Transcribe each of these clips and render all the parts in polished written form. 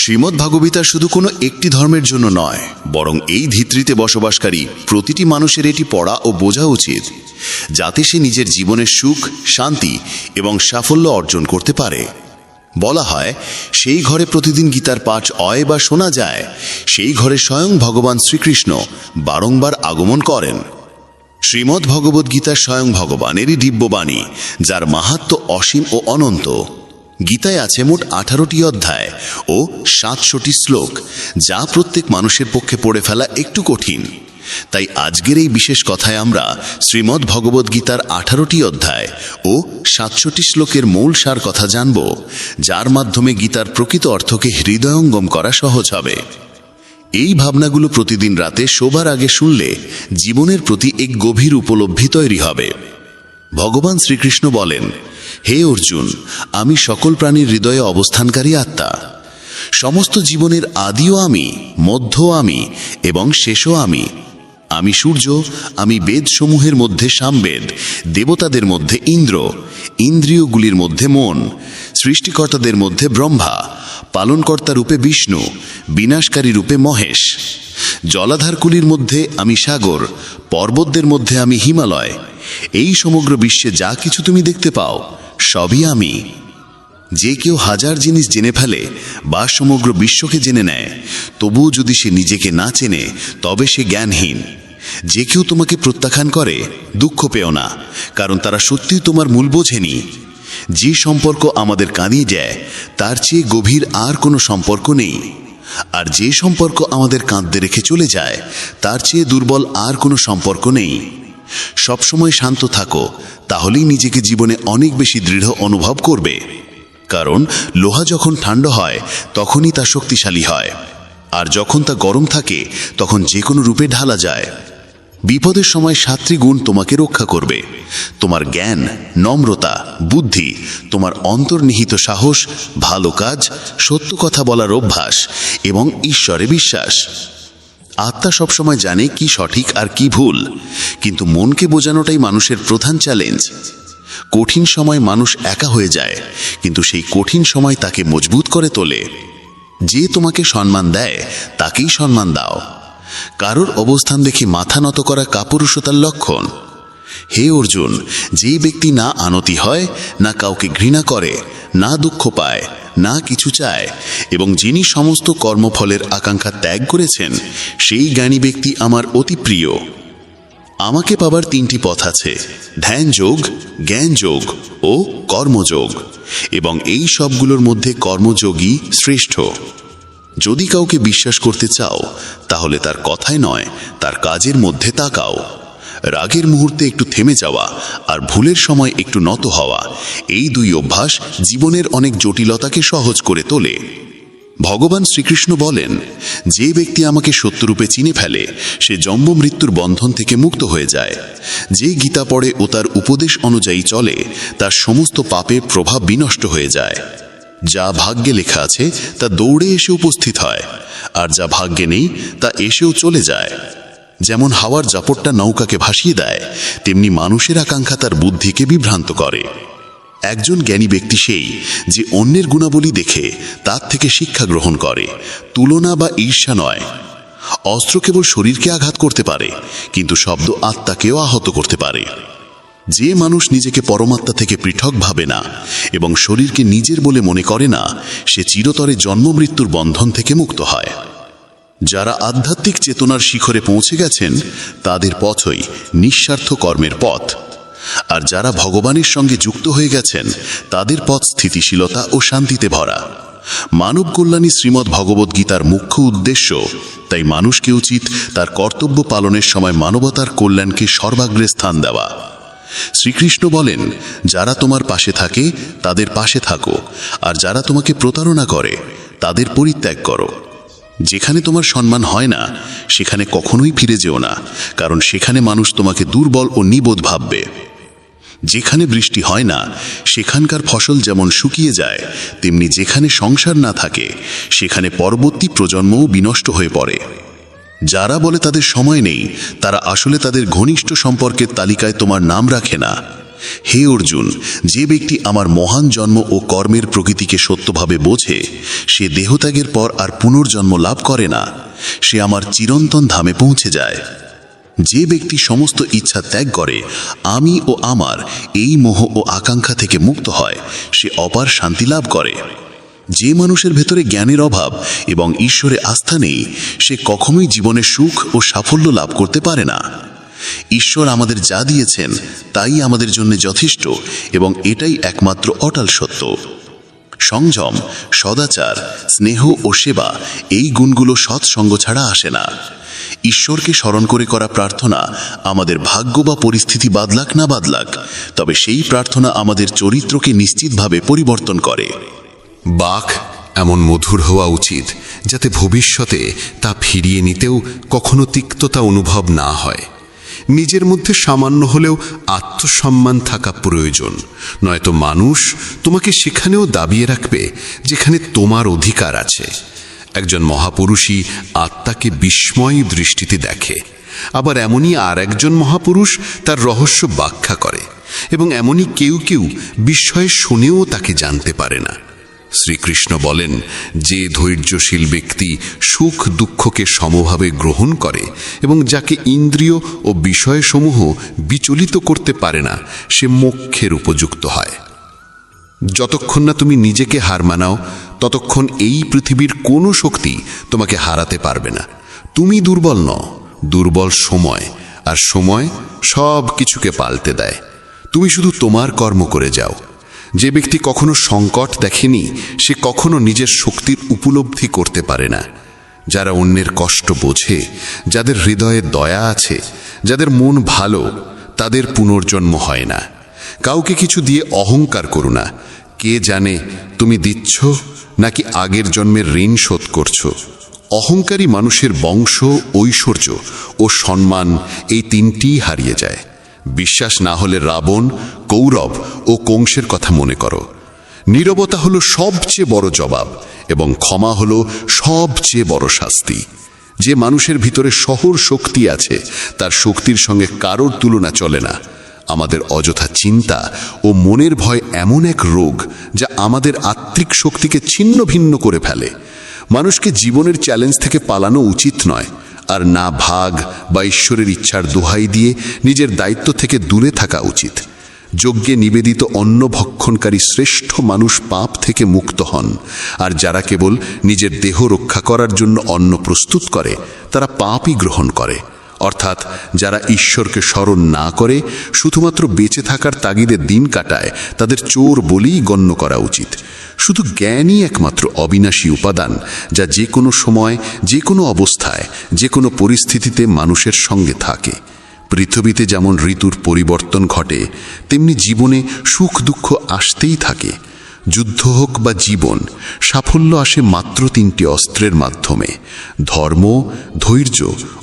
শ্রীমদ্ভাগবতা শুধু কোনো একটি ধর্মের জন্য নয়, বরং এই ধরিত্রীতে বসবাসকারী প্রতিটি মানুষের এটি পড়া ও বোঝা উচিত, যাতে সে নিজের জীবনের সুখ, শান্তি এবং সাফল্য অর্জন করতে পারে। বলা হয়, সেই ঘরে প্রতিদিন গীতার পাঠ হয় বা শোনা যায়, সেই ঘরে স্বয়ং ভগবান শ্রীকৃষ্ণ বারংবার আগমন করেন। শ্রীমদ্ভগবদ্গীতা স্বয়ং ভগবানেরই দিব্যবাণী, যার মাহাত্ম্য অসীম ও অনন্ত। গীতায় আছে মোট 18টি অধ্যায় ও 700টি শ্লোক, যা প্রত্যেক মানুষের পক্ষে পড়ে ফেলা একটু কঠিন। তাই আজকের এই বিশেষ কথায় আমরা শ্রীমদ্ভগবদ্গীতার 18টি অধ্যায় ও 700টি শ্লোকের মূল সার কথা জানব, যার মাধ্যমে গীতার প্রকৃত অর্থকে হৃদয়ঙ্গম করা সহজ হবে। এই ভাবনাগুলো প্রতিদিন রাতে শোবার আগে শুনলে জীবনের প্রতি এক গভীর উপলব্ধি তৈরি হবে। ভগবান শ্রীকৃষ্ণ বলেন, হে অর্জুন, আমি সকল প্রাণীর হৃদয়ে অবস্থানকারী আত্মা। সমস্ত জীবনের আদিও আমি, মধ্যও আমি এবং শেষও আমি। আমি সূর্য, আমি বেদসমূহের মধ্যে সামবেদ, দেবতাদের মধ্যে ইন্দ্র, ইন্দ্রিয়গুলির মধ্যে মন, সৃষ্টিকর্তাদের মধ্যে ব্রহ্মা, পালনকর্তা রূপে বিষ্ণু, বিনাশকারী রূপে মহেশ। জলাধারগুলির মধ্যে আমি সাগর, পর্বতদের মধ্যে আমি হিমালয়। এই সমগ্র বিশ্বে যা কিছু তুমি দেখতে পাও, সবই আমি। যে কেউ হাজার জিনিস জেনে ফেলে বা সমগ্র বিশ্বকে জেনে নেয়, তবুও যদি সে নিজেকে না চেনে, তবে সে জ্ঞানহীন। যে কেউ তোমাকে প্রত্যাখ্যান করে, দুঃখ পেও না, কারণ তারা সত্যিই তোমার মূল বোঝেনি। যে সম্পর্ক আমাদের কাঁদিয়ে যায়, তার চেয়ে গভীর আর কোনো সম্পর্ক নেই। আর যে সম্পর্ক আমাদের কাঁদতে রেখে চলে যায়, তার চেয়ে দুর্বল আর কোনো সম্পর্ক নেই। সবসময় শান্ত থাকো, তাহলেই নিজেকে জীবনে অনেক বেশি দৃঢ় অনুভব করবে। কারণ লোহা যখন ঠান্ডা হয়, তখনই তা শক্তিশালী হয়, আর যখন তা গরম থাকে, তখন যে কোনো রূপে ঢালা যায়। বিপদের সময় 7টি গুণ তোমাকে রক্ষা করবে: তোমার জ্ঞান, নম্রতা, বুদ্ধি, তোমার অন্তর্নিহিত সাহস, ভালো কাজ, সত্য কথা বলার অভ্যাস এবং ঈশ্বরে বিশ্বাস। আত্মা সবসময় জানে কি সঠিক আর কি ভুল, কিন্তু মনকে বোঝানোটাই মানুষের প্রধান চ্যালেঞ্জ। কঠিন সময় মানুষ একা হয়ে যায়, কিন্তু সেই কঠিন সময় তাকে মজবুত করে তোলে। যে তোমাকে সম্মান দেয়, তাকেই সম্মান দাও। কারোর অবস্থান দেখে মাথা নত করা কাপুরুষতার লক্ষণ। হে অর্জুন, যে ব্যক্তি না আনতি হয়, না কাউকে ঘৃণা করে, না দুঃখ পায়, না কিছু চায়, এবং যিনি সমস্ত কর্মফলের আকাঙ্ক্ষা ত্যাগ করেছেন, সেই জ্ঞানী ব্যক্তি আমার অতি প্রিয়। আমাকে পাবার 3টি পথ আছে: ধ্যান যোগ, জ্ঞান যোগ ও কর্মযোগ, এবং এই সবগুলোর মধ্যে কর্মযোগই শ্রেষ্ঠ। যদি কাউকে বিশ্বাস করতে চাও, তাহলে তার কথায় নয়, তার কাজের মধ্যে তাকাও। রাগের মুহূর্তে একটু থেমে যাওয়া আর ভুলের সময় একটু নত হওয়া, এই 2 অভ্যাস জীবনের অনেক জটিলতাকে সহজ করে তোলে। ভগবান শ্রীকৃষ্ণ বলেন, যে ব্যক্তি আমাকে সত্যরূপে চিনে ফেলে, সে জন্ম মৃত্যুর বন্ধন থেকে মুক্ত হয়ে যায়। যে গীতা পড়ে ও তার উপদেশ অনুযায়ী চলে, তার সমস্ত পাপের প্রভাব বিনষ্ট হয়ে যায়। যা ভাগ্যে লেখা আছে তা দৌড়ে এসে উপস্থিত হয়, আর যা ভাগ্যে নেই তা এসেও চলে যায়। যেমন হাওয়ার জাপটটা নৌকাকে ভাসিয়ে দেয়, তেমনি মানুষের আকাঙ্ক্ষা তার বুদ্ধিকে বিভ্রান্ত করে। একজন জ্ঞানী ব্যক্তি সেই যে অন্যের গুণাবলী দেখে তার থেকে শিক্ষা গ্রহণ করে, তুলনা বা ঈর্ষা নয়। অস্ত্র কেবল শরীরকে আঘাত করতে পারে, কিন্তু শব্দ আত্মাকেও আহত করতে পারে। যে মানুষ নিজেকে পরমাত্মা থেকে পৃথক ভাবে না এবং শরীরকে নিজের বলে মনে করে না, সে চিরতরে জন্ম মৃত্যুর বন্ধন থেকে মুক্ত হয়। যারা আধ্যাত্মিক চেতনার শিখরে পৌঁছে গেছেন, তাদের পথই নিঃস্বার্থ কর্মের পথ। আর যারা ভগবানের সঙ্গে যুক্ত হয়ে গেছেন, তাদের পথ স্থিতিশীলতা ও শান্তিতে ভরা। মানব কল্যাণী শ্রীমদ্ভগবদ্গীতার মুখ্য উদ্দেশ্য, তাই মানুষকে উচিত তার কর্তব্য পালনের সময় মানবতার কল্যাণকে সর্বাগ্রে স্থান দেওয়া। শ্রীকৃষ্ণ বলেন, যারা তোমার পাশে থাকে, তাদের পাশে থাকো, আর যারা তোমাকে প্রতারণা করে, তাদের পরিত্যাগ করো। যেখানে তোমার সম্মান হয় না, সেখানে কখনোই ফিরে যেও না, কারণ সেখানে মানুষ তোমাকে দুর্বল ও নিবোধ ভাববে। যেখানে বৃষ্টি হয় না, সেখানকার ফসল যেমন শুকিয়ে যায়, তেমনি যেখানে সংসার না থাকে, সেখানে পরবর্তী প্রজন্মও বিনষ্ট হয়ে পড়ে। যারা বলে তাদের সময় নেই, তারা আসলে তাদের ঘনিষ্ঠ সম্পর্কের তালিকায় তোমার নাম রাখে না। হে অর্জুন, যে ব্যক্তি আমার মহান জন্ম ও কর্মের প্রকৃতিকে সত্যভাবে বোঝে, সে দেহত্যাগের পর আর পুনর্জন্ম লাভ করে না, সে আমার চিরন্তন ধামে পৌঁছে যায়। যে ব্যক্তি সমস্ত ইচ্ছা ত্যাগ করে আমি ও আমার এই মোহ ও আকাঙ্ক্ষা থেকে মুক্ত হয়, সে অপার শান্তি লাভ করে। যে মানুষের ভেতরে জ্ঞানের অভাব এবং ঈশ্বরে আস্থা নেই, সে কখনোই জীবনে সুখ ও সাফল্য লাভ করতে পারে না। ঈশ্বর আমাদের যা দিয়েছেন তাই আমাদের জন্য যথেষ্ট এবং এটাই একমাত্র অটল সত্য। সংযম, সদাচার, স্নেহ ও সেবা, এই গুণগুলো সৎসঙ্গ ছাড়া আসে না। ঈশ্বরকে স্মরণ করে করা প্রার্থনা আমাদের ভাগ্য বা পরিস্থিতি বাদলাক না বাদলাক, তবে সেই প্রার্থনা আমাদের চরিত্রকে নিশ্চিতভাবে পরিবর্তন করে। বাক এমন মধুর হওয়া উচিত যাতে ভবিষ্যতে তা ফিরিয়ে নিতেও কখনো তিক্ততা অনুভব না হয়। নিজের মধ্যে সামান্য হলেও আত্মসম্মান থাকা প্রয়োজন, নয়তো মানুষ তোমাকে সেখানেও দাবিয়ে রাখবে যেখানে তোমার অধিকার আছে। একজন মহাপুরুষই আত্মাকে বিস্ময় দৃষ্টিতে দেখে, আবার এমনই আর একজন মহাপুরুষ তার রহস্য ব্যাখ্যা করে, এবং এমনই কেউ কেউ বিস্ময়ে শুনেও তাকে জানতে পারে না। শ্রীকৃষ্ণ বলেন, যে ধৈর্যশীল ব্যক্তি সুখ দুঃখকে সমভাবে গ্রহণ করে এবং যাকে ইন্দ্রিয় ও বিষয়সমূহ বিচলিত করতে পারে না, সে মোক্ষের উপযুক্ত হয়। যতক্ষণ না তুমি নিজেকে হার মানাও, ততক্ষণ এই পৃথিবীর কোনো শক্তি তোমাকে হারাতে পারবে না। তুমি দুর্বল নও, দুর্বল সময়, আর সময় সব কিছুকে পাল্টে দেয়। তুমি শুধু তোমার কর্ম করে যাও। যে ব্যক্তি কখনো সংকট দেখেনি, সে কখনো নিজের শক্তির উপলব্ধি করতে পারে না। যারা অন্যের কষ্ট বোঝে, যাদের হৃদয়ে দয়া আছে, যাদের মন ভালো, তাদের পুনর্জন্ম হয় না। কাউকে কিছু দিয়ে অহংকার করো না। কে জানে তুমি দিচ্ছ নাকি আগের জন্মের ঋণ শোধ করছো। অহংকারী মানুষের বংশ, ঐশ্বর্য ও সম্মান, এই তিনটিই হারিয়ে যায়। বিশ্বাস না হলে রাবণ, কৌরব ও কংসের কথা মনে করো। নীরবতা হলো সবচেয়ে বড় জবাব, এবং ক্ষমা হলো সবচেয়ে বড় শাস্তি। যে মানুষের ভিতরে শহর শক্তি আছে, তার শক্তির সঙ্গে কারোর তুলনা চলে না। আমাদের অযথা চিন্তা ও মনের ভয় এমন এক রোগ যা আমাদের আত্মিক শক্তিকে ছিন্ন ভিন্ন করে ফেলে। মানুষকে জীবনের চ্যালেঞ্জ থেকে পালানো উচিত নয়, আর না ভাগ বা ঈশ্বরের ইচ্ছার দোহাই দিয়ে নিজের দায়িত্ব থেকে দূরে থাকা উচিত। যজ্ঞে নিবেদিত অন্ন ভক্ষণকারী শ্রেষ্ঠ মানুষ পাপ থেকে মুক্ত হন, আর যারা কেবল নিজের দেহ রক্ষা করার জন্য অন্ন প্রস্তুত করে, তারা পাপই গ্রহণ করে। অর্থাৎ যারা ঈশ্বরকে স্মরণ না করে শুধুমাত্র বেঁচে থাকার তাগিদে দিন কাটায়, তাদের চোর বলেই গণ্য করা উচিত। শুধু জ্ঞানই একমাত্র অবিনাশী উপাদান, যা যে কোনো সময়, যে কোনো অবস্থায়, যে কোনো পরিস্থিতিতে মানুষের সঙ্গে থাকে। পৃথিবীতে যেমন ঋতুর পরিবর্তন ঘটে, তেমনি জীবনে সুখ দুঃখ আসতেই থাকে। যুদ্ধ হোক বা জীবন, সাফল্য আসে মাত্র তিনটি অস্ত্রের মাধ্যমে: ধর্ম, ধৈর্য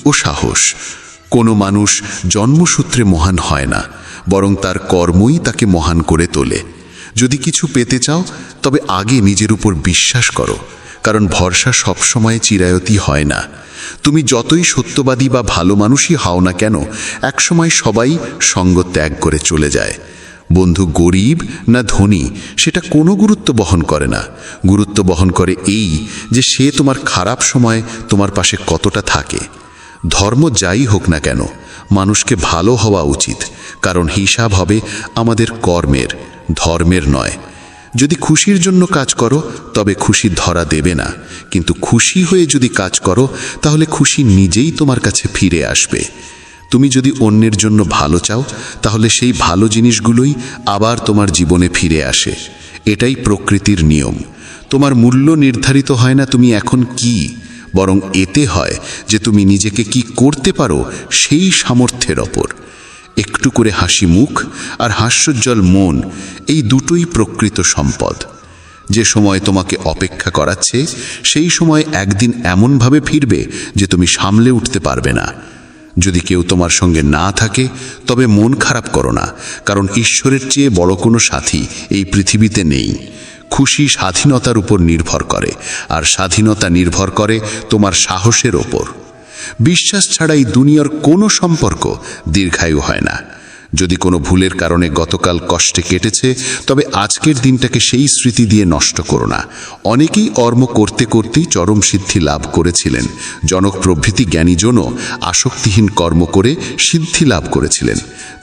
ও সাহস। কোনো মানুষ জন্মসূত্রে মহান হয় না, বরং তার কর্মই তাকে মহান করে তোলে। যদি কিছু পেতে চাও, তবে আগে নিজের উপর বিশ্বাস করো, কারণ ভরসা সবসময় চিরায়তি হয় না। তুমি যতই সত্যবাদী বা ভালো মানুষই হও না কেন, একসময় সবাই সঙ্গ ত্যাগ করে চলে যায়। বন্ধু গরিব না ধনী, সেটা কোনো গুরুত্ব বহন করে না। গুরুত্ব বহন করে এই যে সে তোমার খারাপ সময় তোমার পাশে কতটা থাকে। ধর্ম যাই হোক না কেন, মানুষকে ভালো হওয়া উচিত, কারণ হিসাব হবে আমাদের কর্মের, ধর্মের নয়। যদি খুশির জন্য কাজ করো, তবে খুশি ধরা দেবে না, কিন্তু খুশি হয়ে যদি কাজ করো, তাহলে খুশি নিজেই তোমার কাছে ফিরে আসবে। তুমি যদি অন্যের জন্য ভালো চাও, তাহলে সেই ভালো জিনিসগুলোই আবার তোমার জীবনে ফিরে আসে। এটাই প্রকৃতির নিয়ম। তোমার মূল্য নির্ধারিত হয় না তুমি এখন কি, বরং এতে হয় যে তুমি নিজেকে কি করতে পারো সেই সামর্থ্যের ওপর। একটু করে হাসি মুখ আর হাস্যোজ্জ্বল মন, এই দুটোই প্রকৃত সম্পদ। যে সময় তোমাকে অপেক্ষা করাচ্ছে, সেই সময় একদিন এমনভাবে ফিরবে যে তুমি সামলে উঠতে পারবে না। যদি কেউ তোমার সঙ্গে না থাকে, তবে মন খারাপ করো না, কারণ ঈশ্বরের চেয়ে বড় কোনো সাথী এই পৃথিবীতে নেই। খুশি স্বাধীনতার উপর নির্ভর করে, আর স্বাধীনতা নির্ভর করে তোমার সাহসের ওপর। বিশ্বাস ছাড়া এই দুনিয়ার কোনো সম্পর্ক দীর্ঘায়ু হয় না। যদি কোনো ভুলের কারণে গতকাল কষ্টে কেটেছে, তবে আজকের দিনটাকে সেই স্মৃতি দিয়ে নষ্ট করো না। অনেকেই কর্ম করতে করতেই চরম সিদ্ধি লাভ করেছিলেন। জনক প্রভৃতি জ্ঞানীজনও আসক্তিহীন কর্ম করে সিদ্ধি লাভ করেছিলেন।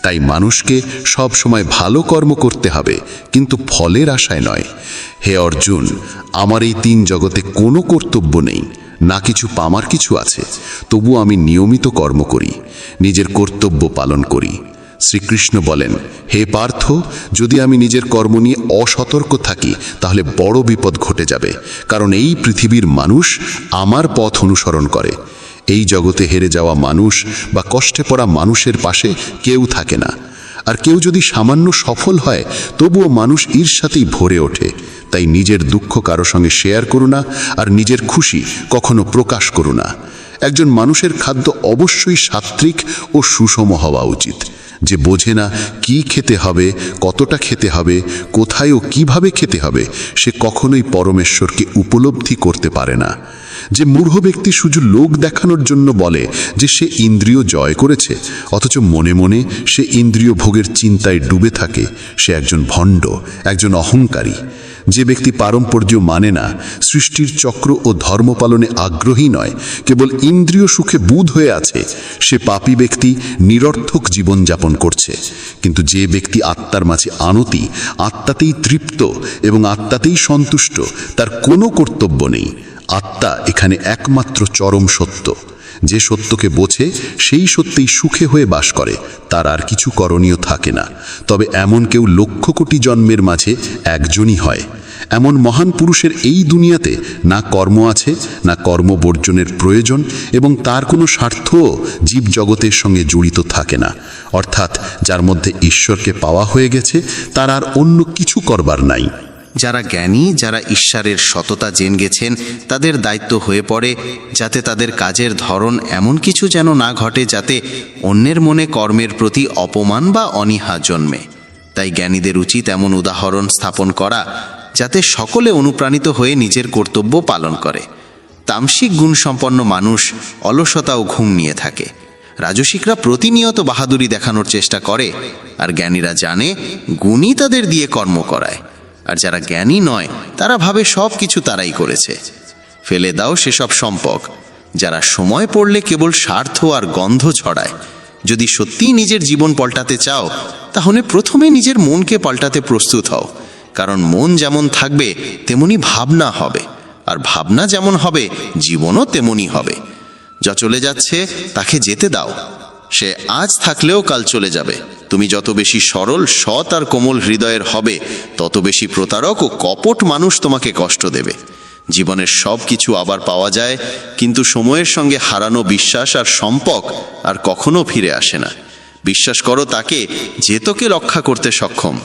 তাই মানুষকে সব সময় ভালো কর্ম করতে হবে, কিন্তু ফলের আশায় নয়। হে অর্জুন, আমার এই 3 জগতে কোনো কর্তব্য নেই, না কিছু পামার কিছু আছে, তবু আমি নিয়মিত কর্ম করি, নিজের কর্তব্য পালন করি। শ্রীকৃষ্ণ বলেন, হে পার্থ, যদি আমি নিজের কর্ম নিয়ে অসতর্ক থাকি তাহলে বড় বিপদ ঘটে যাবে, কারণ এই পৃথিবীর মানুষ আমার পথ অনুসরণ করে। এই জগতে হেরে যাওয়া মানুষ বা কষ্টে পড়া মানুষের পাশে কেউ থাকে না। আর কেউ যদি সামান্য সফল হয়, তবুও মানুষ ঈর্ষাতেই ভরে ওঠে। তাই নিজের দুঃখ কারো সঙ্গে শেয়ার করো না, আর নিজের খুশি কখনো প্রকাশ করো না। একজন মানুষের খাদ্য অবশ্যই সাত্ত্বিক ও সুষম হওয়া উচিত। যে বোঝে না কি খেতে হবে, কতটা খেতে হবে, কোথায় ও কিভাবে খেতে হবে, সে কখনোই পরমেশ্বরকে উপলব্ধি করতে পারে না। যে মূঢ় ব্যক্তি শুধু লোক দেখানোর জন্য বলে যে সে ইন্দ্রিয় জয় করেছে, অথচ মনে মনে সে ইন্দ্রিয় ভোগের চিন্তায় ডুবে থাকে, সে একজন ভণ্ড, একজন অহংকারী। যে ব্যক্তি পারম্পর্য মানে না, সৃষ্টির চক্র ও ধর্ম পালনে আগ্রহী নয়, কেবল ইন্দ্রিয় সুখে বুঁদ হয়ে আছে, সে পাপী ব্যক্তি নিরর্থক জীবনযাপন করছে। কিন্তু যে ব্যক্তি আত্মার মাঝে আনতি, আত্মাতেই তৃপ্ত এবং আত্মাতেই সন্তুষ্ট, তার কোনো কর্তব্য নেই। আত্মা এখানে একমাত্র চরম সত্য। যে সত্যকে বোঝে সেই সত্যেই সুখে হয়ে বাস করে, তার আর কিছু করণীয় থাকে না। তবে এমন কেউ লক্ষ কোটি জন্মের মাঝে একজনই হয়। এমন মহান পুরুষের এই দুনিয়াতে না কর্ম আছে, না কর্মবর্জনের প্রয়োজন, এবং তার কোনো স্বার্থও জীবজগতের সঙ্গে জড়িত থাকে না। অর্থাৎ যার মধ্যে ঈশ্বরকে পাওয়া হয়ে গেছে, তার আর অন্য কিছু করবার নাই। যারা জ্ঞানী, যারা ঈশ্বরের সততা জেনে গেছেন, তাদের দায়িত্ব হয়ে পড়ে যাতে তাদের কাজের ধরন এমন কিছু যেন না ঘটে যাতে অন্যের মনে কর্মের প্রতি অপমান বা অনীহা জন্মে। তাই জ্ঞানীদের উচিত এমন উদাহরণ স্থাপন করা যাতে সকলে অনুপ্রাণিত হয়ে নিজের কর্তব্য পালন করে। তামসিক গুণসম্পন্ন মানুষ অলসতা ও ঘুম নিয়ে থাকে। রাজসিকরা প্রতিনিয়ত বাহাদুরি দেখানোর চেষ্টা করে, আর জ্ঞানীরা জানে গুণই তাদের দিয়ে কর্ম করায়। আর যারা জ্ঞানী নয়, তারা ভাবে সব কিছু তারাই করেছে। ফেলে দাও সেসব সম্পদ যারা সময় পড়লে কেবল স্বার্থ আর গন্ধ ছড়ায়। যদি সত্যিই নিজের জীবন পাল্টাতে চাও, তাহলে প্রথমে নিজের মনকে পাল্টাতে প্রস্তুত হও। কারণ মন যেমন থাকবে তেমনি ভাবনা হবে, আর ভাবনা যেমন হবে জীবনও তেমনি হবে। যা চলে যাচ্ছে তাকে যেতে দাও। সে আজ থাকলেও কাল চলে যাবে। তুমি যত বেশি সরল, সৎ আর কোমল হৃদয়ের হবে, তত বেশি প্রতারক ও কপট মানুষ তোমাকে কষ্ট দেবে। জীবনের সব কিছু আবার পাওয়া যায়, কিন্তু সময়ের সঙ্গে হারানো বিশ্বাস আর সম্পর্ক আর কখনো ফিরে আসে না। বিশ্বাস করো তাকে যে তোকে রক্ষা করতে সক্ষম।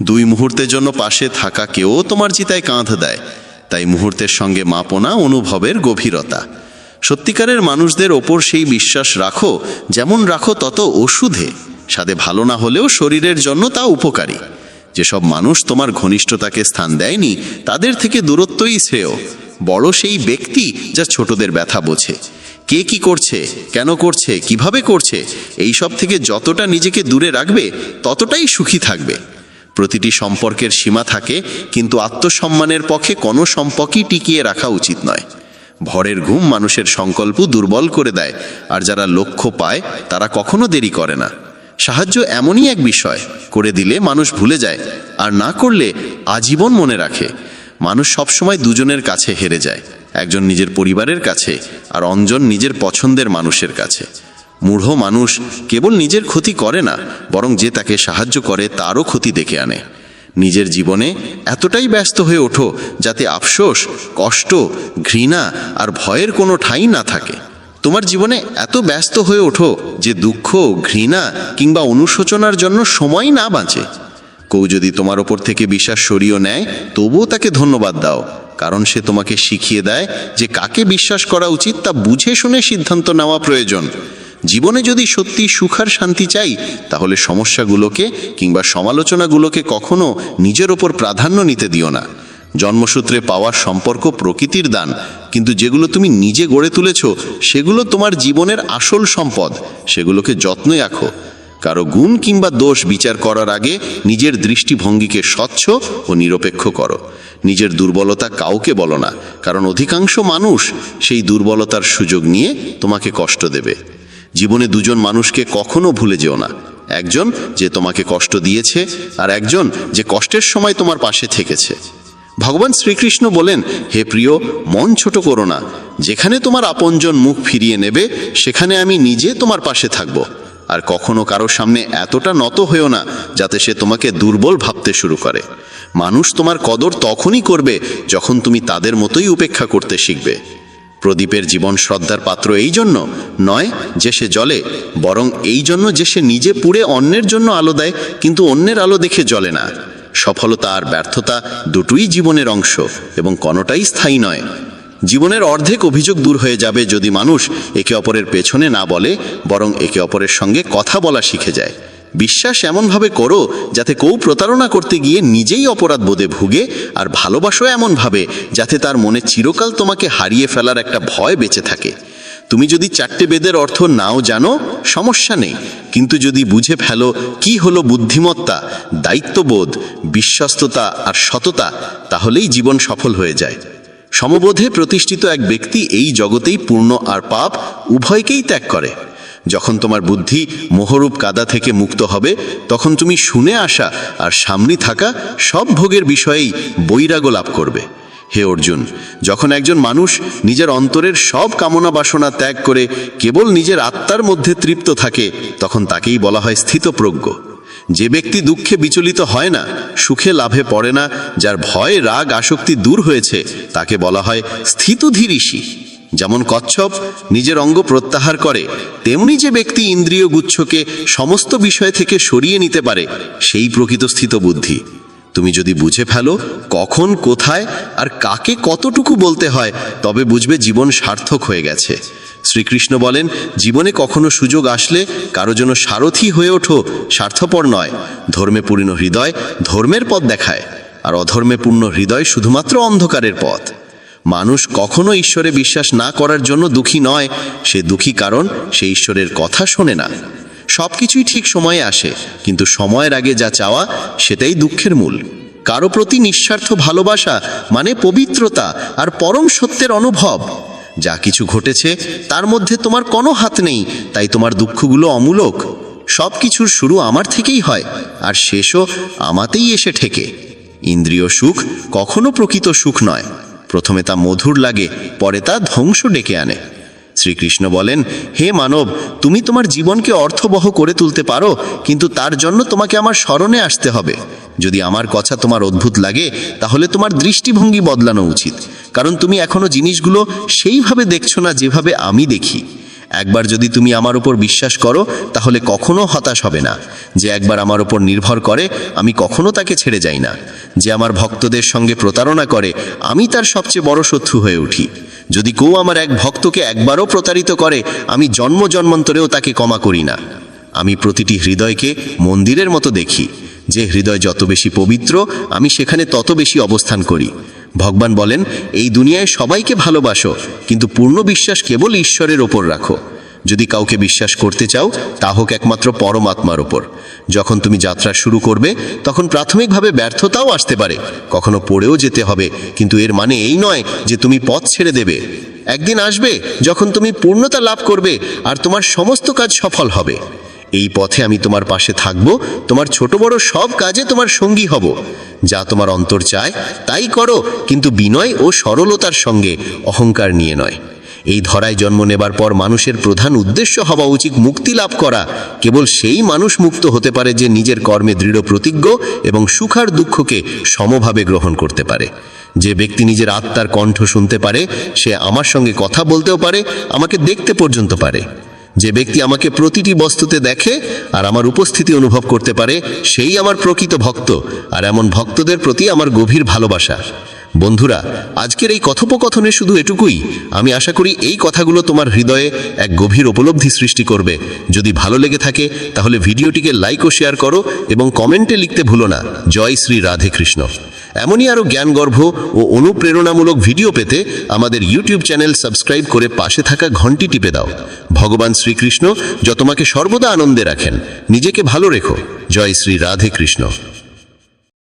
2 মুহূর্তের জন্য পাশে থাকা কেউ তোমার চিতায় কাঁধ দেয়। তাই মুহূর্তের সঙ্গে মাপো না অনুভবের গভীরতা। সত্যিকারের মানুষদের ওপর সেই বিশ্বাস রাখো যেমন রাখো তত ওষুধে। স্বাদে ভালো না হলেও শরীরের জন্য তা উপকারী। যেসব মানুষ তোমার ঘনিষ্ঠতাকে স্থান দেয়নি, তাদের থেকে দূরত্বই শ্রেয়। বড় সেই ব্যক্তি যা ছোটদের ব্যথা বোঝে। কে কি করছে, কেন করছে, কিভাবে করছে, এই সব থেকে যতটা নিজেকে দূরে রাখবে, ততটাই সুখী থাকবে। প্রতিটি সম্পর্কের সীমা থাকে, কিন্তু আত্মসম্মানের পক্ষে কোনো সম্পর্কই টিকিয়ে রাখা উচিত নয়। ভরের ঘুম মানুষের সংকল্প দুর্বল করে দেয়, আর যারা লক্ষ্য পায় তারা কখনো দেরি করে না। সাহায্য এমনই এক বিষয়, করে দিলে মানুষ ভুলে যায়, আর না করলে আজীবন মনে রাখে। মানুষ সবসময় দুজনের কাছে হেরে যায়, একজন নিজের পরিবারের কাছে, আর অন্যজন নিজের পছন্দের মানুষের কাছে। মূঢ় মানুষ কেবল নিজের ক্ষতি করে না, বরং যে তাকে সাহায্য করে তারও ক্ষতি ডেকে আনে। নিজের জীবনে এতটাই ব্যস্ত হয়ে ওঠো যাতে আফসোস, কষ্ট, ঘৃণা আর ভয়ের কোনো ঠাঁই না থাকে। তোমার জীবনে এত ব্যস্ত হয়ে ওঠো যে দুঃখ, ঘৃণা কিংবা অনুশোচনার জন্য সময় না বাঁচে। কেউ যদি তোমার ওপর থেকে বিশ্বাস সরিয়ে নেয়, তবুও তাকে ধন্যবাদ দাও, কারণ সে তোমাকে শিখিয়ে দেয় যে কাকে বিশ্বাস করা উচিত তা বুঝে শুনে সিদ্ধান্ত নেওয়া প্রয়োজন। জীবনে যদি সত্যি সুখ আর শান্তি চাই, তাহলে সমস্যাগুলোকে কিংবা সমালোচনাগুলোকে কখনো নিজের ওপর প্রাধান্য নিতে দিও না। জন্মসূত্রে পাওয়ার সম্পর্ক প্রকৃতির দান, কিন্তু যেগুলো তুমি নিজে গড়ে তুলেছ সেগুলো তোমার জীবনের আসল সম্পদ। সেগুলোকে যত্নে রাখো। কারো গুণ কিংবা দোষ বিচার করার আগে নিজের দৃষ্টিভঙ্গিকে স্বচ্ছ ও নিরপেক্ষ করো। নিজের দুর্বলতা কাউকে বলো না, কারণ অধিকাংশ মানুষ সেই দুর্বলতার সুযোগ নিয়ে তোমাকে কষ্ট দেবে। জীবনে দুজন মানুষকে কখনো ভুলে যেও না, একজন যে তোমাকে কষ্ট দিয়েছে আর একজন যে কষ্টের সময় তোমার পাশে থেকেছে। ভগবান শ্রীকৃষ্ণ বলেন, হে প্রিয়, মন ছোট করো না। যেখানে তোমার আপনজন মুখ ফিরিয়ে নেবে সেখানে আমি নিজে তোমার পাশে থাকব। আর কখনো কারো সামনে এতটা নত হয়েও না যাতে সে তোমাকে দুর্বল ভাবতে শুরু করে। মানুষ তোমার কদর তখনই করবে যখন তুমি তাদের মতোই উপেক্ষা করতে শিখবে। প্রদীপের জীবন শ্রদ্ধার পাত্র এই জন্য নয় যে সে জ্বলে, বরং এই জন্য যে সে নিজে পুড়ে অন্যের জন্য আলো দেয়, কিন্তু অন্যের আলো দেখে জ্বলে না। সফলতা আর ব্যর্থতা দুটোই জীবনের অংশ এবং কোনোটাই স্থায়ী নয়। জীবনের অর্ধেক অভিযোগ দূর হয়ে যাবে যদি মানুষ একে অপরের পেছনে না বলে, বরং একে অপরের সঙ্গে কথা বলা শিখে যায়। বিশ্বাস এমনভাবে করো যাতে কেউ প্রতারণা করতে গিয়ে নিজেই অপরাধ বোধে ভুগে, আর ভালোবাসো এমনভাবে যাতে তার মনে চিরকাল তোমাকে হারিয়ে ফেলার একটা ভয় বেঁচে থাকে। তুমি যদি 4টে বেদের অর্থ নাও জানো সমস্যা নেই, কিন্তু যদি বুঝে ফেলো কি হলো বুদ্ধিমত্তা, দায়িত্ববোধ, বিশ্বস্ততা আর সততা, তাহলেই জীবন সফল হয়ে যায়। সমবোধে প্রতিষ্ঠিত এক ব্যক্তি এই জগতেই পূর্ণ আর পাপ উভয়কেই ত্যাগ করে। যখন তোমার বুদ্ধি মোহরূপ কাদা থেকে মুক্ত হবে, তখন তুমি শুনে আসা আর সামনে থাকা সব ভোগের বিষয়েই বৈরাগ্য লাভ করবে। হে অর্জুন, যখন একজন মানুষ নিজের অন্তরের সব কামনা বাসনা ত্যাগ করে কেবল নিজের আত্মার মধ্যে তৃপ্ত থাকে, তখন তাকেই বলা হয় স্থিতপ্রজ্ঞ। যে ব্যক্তি দুঃখে বিচলিত হয় না, সুখে লাভে পড়ে না, যার ভয় রাগ আসক্তি দূর হয়েছে, তাকে বলা হয় স্থিতধীর ঋষি। যেমন কচ্ছপ নিজের অঙ্গ প্রত্যাহার করে, তেমনি যে ব্যক্তি ইন্দ্রিয় গুচ্ছকে সমস্ত বিষয় থেকে সরিয়ে নিতে পারে, সেই প্রকৃত স্থিত বুদ্ধি। তুমি যদি বুঝে ফেলো কখন, কোথায় আর কাকে কতটুকু বলতে হয়, তবে বুঝবে জীবন সার্থক হয়ে গেছে। শ্রীকৃষ্ণ বলেন, জীবনে কখনো সুযোগ আসলে কারো জন্য সারথি হয়ে ওঠো, স্বার্থপর নয়। ধর্মে পূর্ণ হৃদয় ধর্মের পথ দেখায়, আর অধর্মে পূর্ণ হৃদয় শুধুমাত্র অন্ধকারের পথ। মানুষ কখনো ঈশ্বরে বিশ্বাস না করার জন্য দুঃখী নয়, সে দুঃখী কারণ সে ঈশ্বরের কথা শোনে না। সব কিছুই ঠিক সময়ে আসে, কিন্তু সময়ের আগে যা চাওয়া সেটাই দুঃখের মূল। কারো প্রতি নিঃস্বার্থ ভালোবাসা মানে পবিত্রতা আর পরম সত্যের অনুভব। যা কিছু ঘটেছে তার মধ্যে তোমার কোনো হাত নেই, তাই তোমার দুঃখগুলো অমূলক। সব কিছুর শুরু আমার থেকেই হয়, আর শেষও আমাতেই এসে ঠেকে। ইন্দ্রিয় সুখ কখনো প্রকৃত সুখ নয়। প্রথমে তা মধুর লাগে, পরে তা ধ্বংস ডেকে আনে। শ্রীকৃষ্ণ বলেন, হে মানব, তুমি তোমার জীবনকে অর্থবহ করে তুলতে পারো, কিন্তু তার জন্য তোমাকে আমার স্মরণে আসতে হবে। যদি আমার কথা তোমার অদ্ভুত লাগে, তাহলে তোমার দৃষ্টিভঙ্গি বদলানো উচিত, কারণ তুমি এখনো জিনিসগুলো সেইভাবে দেখছো না যেভাবে আমি দেখি। একবার যদি তুমি আমার উপর বিশ্বাস করো, তাহলে কখনো হতাশ হবে না। যে একবার আমার উপর নির্ভর করে, আমি কখনো তাকে ছেড়ে যাই না। যে আমার ভক্তদের সঙ্গে প্রতারণা করে, আমি তার সবচেয়ে বড় শত্রু হয়ে উঠি। যদি কেউ আমার এক ভক্তকে একবারও প্রতারিত করে, আমি জন্ম জন্মান্তরেও তাকে ক্ষমা করি না। আমি প্রতিটি হৃদয়কে মন্দিরের মতো দেখি। যে হৃদয় যত বেশি পবিত্র, আমি সেখানে তত বেশি অবস্থান করি। ভগবান বলেন, এই দুনিয়ায় সবাইকে ভালোবাসো, কিন্তু পূর্ণ বিশ্বাস কেবল ঈশ্বরের ওপর রাখো। যদি কাউকে বিশ্বাস করতে চাও, তা হোক একমাত্র পরমাত্মার ওপর। যখন তুমি যাত্রা শুরু করবে, তখন প্রাথমিকভাবে ব্যর্থতাও আসতে পারে, কখনো পড়েও যেতে হবে, কিন্তু এর মানে এই নয় যে তুমি পথ ছেড়ে দেবে। একদিন আসবে যখন তুমি পূর্ণতা লাভ করবে আর তোমার সমস্ত কাজ সফল হবে। এই পথে আমি তোমার পাশে থাকব, তোমার ছোট বড় সব কাজে তোমার সঙ্গী হব। যা তোমার অন্তর চায় তাই করো, কিন্তু বিনয় ও সরলতার সঙ্গে, অহংকার নিয়ে নয়। এই ধরায় জন্ম নেবার পর মানুষের প্রধান উদ্দেশ্য হওয়া উচিত মুক্তি লাভ করা। কেবল সেই মানুষ মুক্ত হতে পারে যে নিজের কর্মে দৃঢ় প্রতিজ্ঞ এবং সুখ আর দুঃখকে সমভাবে গ্রহণ করতে পারে। যে ব্যক্তি নিজের আত্মার কণ্ঠ শুনতে পারে, সে আমার সঙ্গে কথা বলতেও পারে, আমাকে দেখতে পর্যন্ত পারে। যে ব্যক্তি আমাকে প্রতিটি বস্তুতে দেখে আর আমার উপস্থিতি অনুভব করতে পারে, সেই আমার প্রকৃত ভক্ত, আর এমন ভক্তদের প্রতি আমার গভীর ভালোবাসা। বন্ধুরা, আজকের এই কথোপকথনে শুধু এটুকুই। আমি আশা করি এই কথাগুলো তোমার হৃদয়ে এক গভীর উপলব্ধি সৃষ্টি করবে। যদি ভালো লেগে থাকে তাহলে ভিডিওটিকে লাইক ও শেয়ার করো এবং কমেন্টে লিখতে ভুলো না, জয় শ্রী রাধে কৃষ্ণ। এমনই আরও জ্ঞানগর্ভ ও অনুপ্রেরণামূলক ভিডিও পেতে আমাদের ইউটিউব চ্যানেল সাবস্ক্রাইব করে পাশে থাকা ঘন্টি টিপে দাও। ভগবান শ্রীকৃষ্ণ যত তোমাকে সর্বদা আনন্দে রাখেন। নিজেকে ভালো রেখো। জয় শ্রী রাধে কৃষ্ণ।